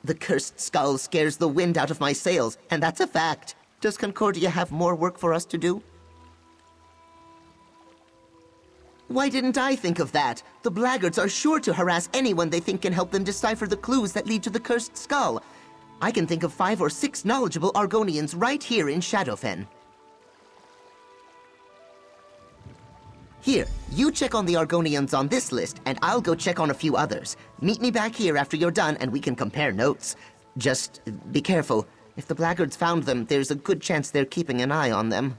The cursed skull scares the wind out of my sails, and that's a fact. Does Concordia have more work for us to do? Why didn't I think of that? The blackguards are sure to harass anyone they think can help them decipher the clues that lead to the cursed skull. I can think of 5 or 6 knowledgeable Argonians right here in Shadowfen. Here, you check on the Argonians on this list, and I'll go check on a few others. Meet me back here after you're done, and we can compare notes. Just be careful. If the blackguards found them, there's a good chance they're keeping an eye on them.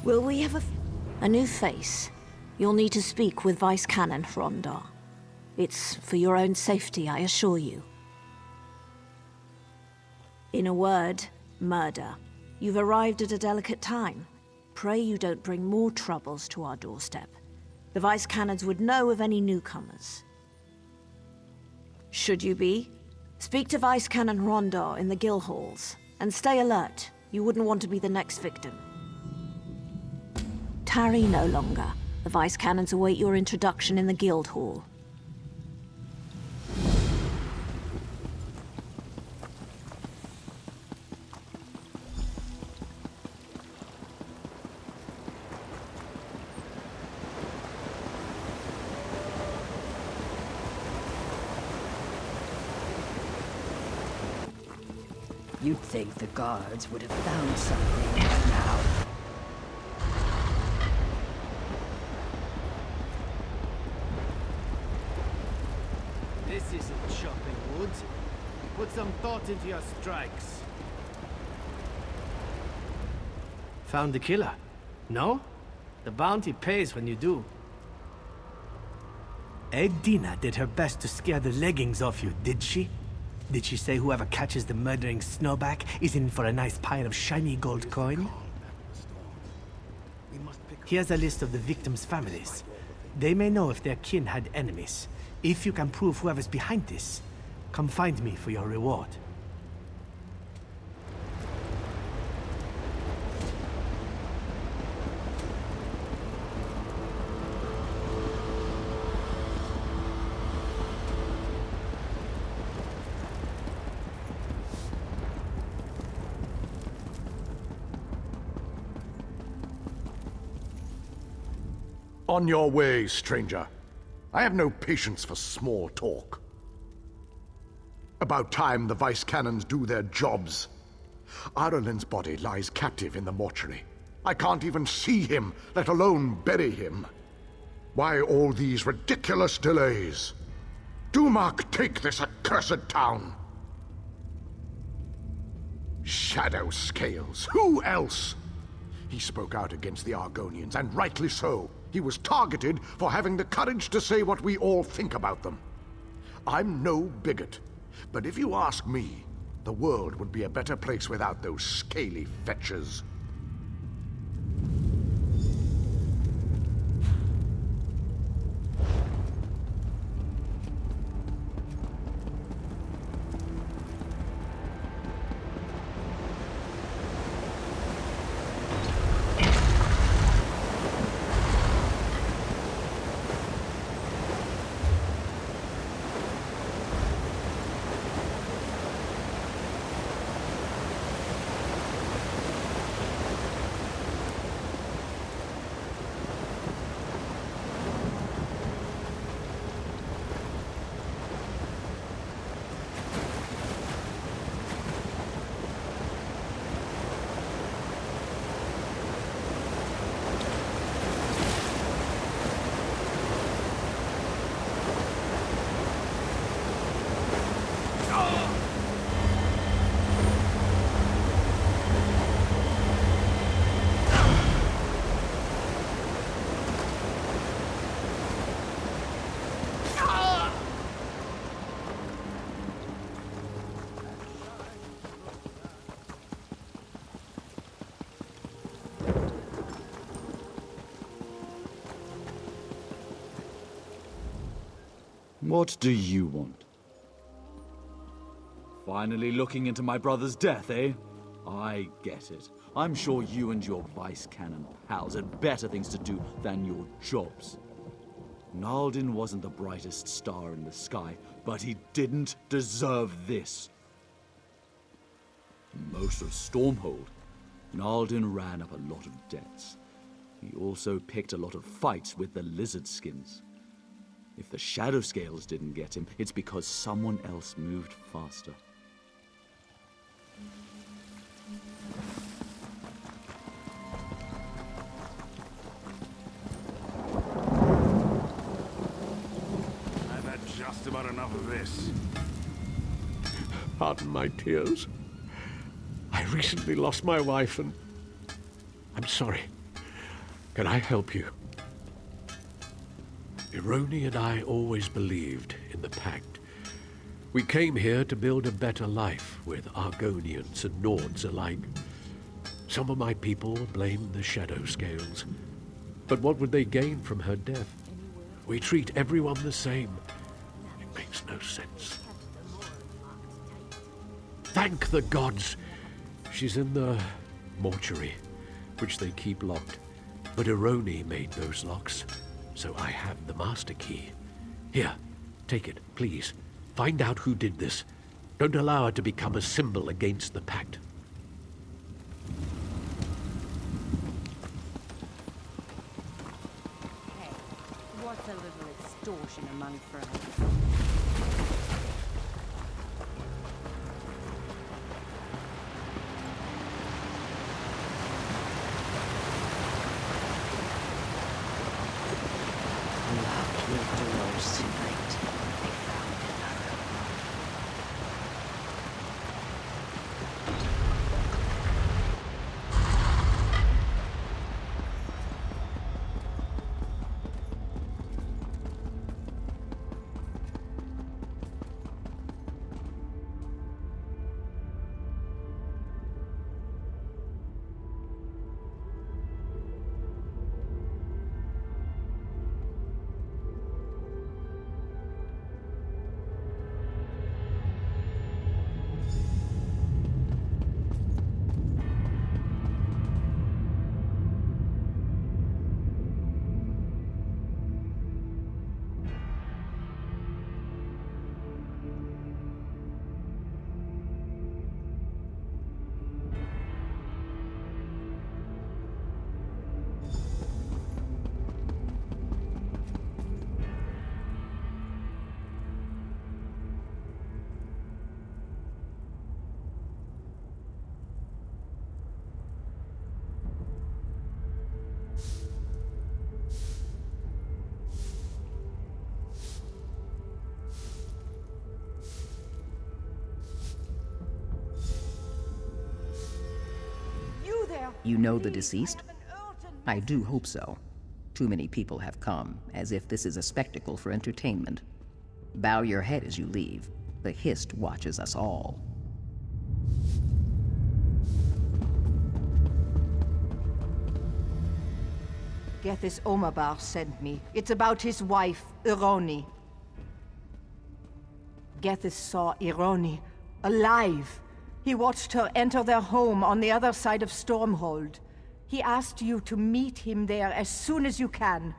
Will we have a new face? You'll need to speak with Vice Canon Rondar. It's for your own safety, I assure you. In a word, murder. You've arrived at a delicate time. Pray you don't bring more troubles to our doorstep. The Vice Canons would know of any newcomers. Should you be, speak to Vice Canon Rondar in the guild halls, and stay alert. You wouldn't want to be the next victim. Tarry no longer. The Vice Canons await your introduction in the guild hall. You'd think the guards would have found something by now. This isn't chopping wood. Put some thought into your strikes. Found the killer? No? The bounty pays when you do. Edina did her best to scare the leggings off you, did she? Did she say whoever catches the murdering snowback is in for a nice pile of shiny gold coin? Here's a list of the victims' families. They may know if their kin had enemies. If you can prove whoever's behind this, come find me for your reward. On your way, stranger. I have no patience for small talk. About time the Vice Canons do their jobs. Aralin's body lies captive in the mortuary. I can't even see him, let alone bury him. Why all these ridiculous delays? Dumark, take this accursed town! Shadow Scales, who else? He spoke out against the Argonians, and rightly so. He was targeted for having the courage to say what we all think about them. I'm no bigot, but if you ask me, the world would be a better place without those scaly fetchers. What do you want? Finally looking into my brother's death, eh? I get it. I'm sure you and your vice cannon pals had better things to do than your jobs. Naldin wasn't the brightest star in the sky, but he didn't deserve this. Most of Stormhold, Naldin ran up a lot of debts. He also picked a lot of fights with the lizard skins. If the Shadow Scales didn't get him, it's because someone else moved faster. I've had just about enough of this. Pardon my tears. I recently lost my wife and... I'm sorry. Can I help you? Ironi and I always believed in the Pact. We came here to build a better life with Argonians and Nords alike. Some of my people blame the Shadow Scales. But what would they gain from her death? We treat everyone the same. It makes no sense. Thank the gods! She's in the mortuary, which they keep locked. But Ironi made those locks, so I have the master key. Here, take it, please. Find out who did this. Don't allow her to become a symbol against the Pact. Hey, what's a little extortion among friends? Lock your doors tonight. They found another. You know the deceased? I do hope so. Too many people have come, as if this is a spectacle for entertainment. Bow your head as you leave. The Hist watches us all. Gethys Omabar sent me. It's about his wife, Ironi. Gethys saw Ironi, alive. He watched her enter their home on the other side of Stormhold. He asked you to meet him there as soon as you can.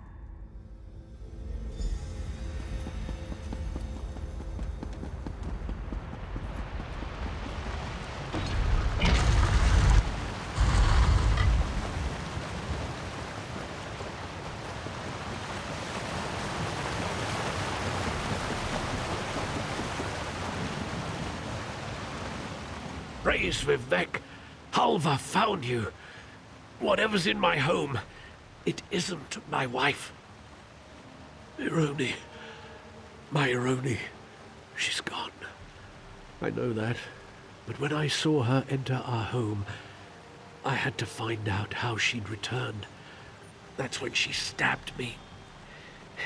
Praise Vivek! Halva found you! Whatever's in my home, it isn't my wife. Ironi. My Ironi. She's gone. I know that. But when I saw her enter our home, I had to find out how she'd returned. That's when she stabbed me.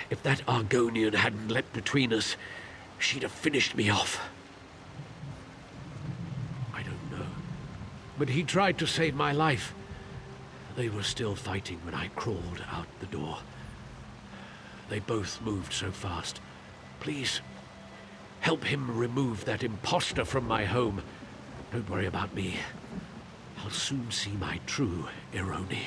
If that Argonian hadn't leapt between us, she'd have finished me off. I don't know. But he tried to save my life. They were still fighting when I crawled out the door. They both moved so fast. Please, Help him remove that imposter from my home. Don't worry about me. I'll soon see my true Ironi.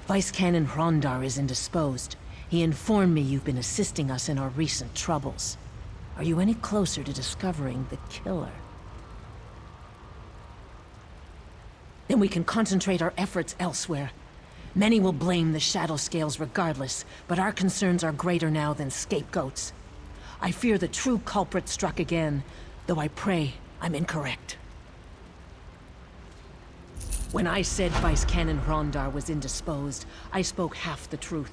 Vice Canon Hrondar is indisposed. He informed me you've been assisting us in our recent troubles. Are you any closer to discovering the killer? Then we can concentrate our efforts elsewhere. Many will blame the Shadow Scales regardless, but our concerns are greater now than scapegoats. I fear the true culprit struck again, though I pray I'm incorrect. When I said Vice Canon Hrondar was indisposed, I spoke half the truth.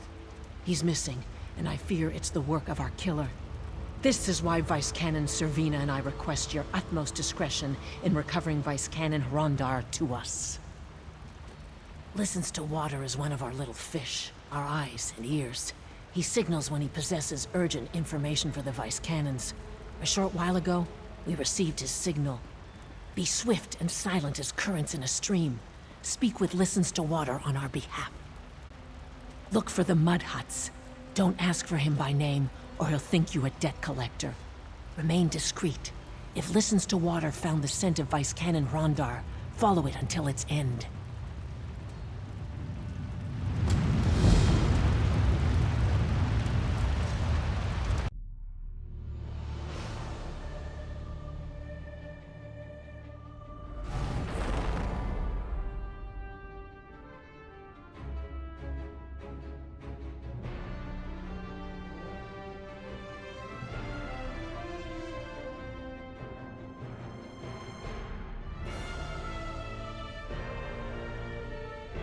He's missing, and I fear it's the work of our killer. This is why Vice Canon Servina and I request your utmost discretion in recovering Vice Canon Hrondar to us. Listens to water as one of our little fish, our eyes and ears. He signals when he possesses urgent information for the Vice Canons. A short while ago, we received his signal. Be swift and silent as currents in a stream. Speak with Listens to Water on our behalf. Look for the mud huts. Don't ask for him by name, or he'll think you a debt collector. Remain discreet. If Listens to Water found the scent of Vice Canon Hrondar, follow it until its end.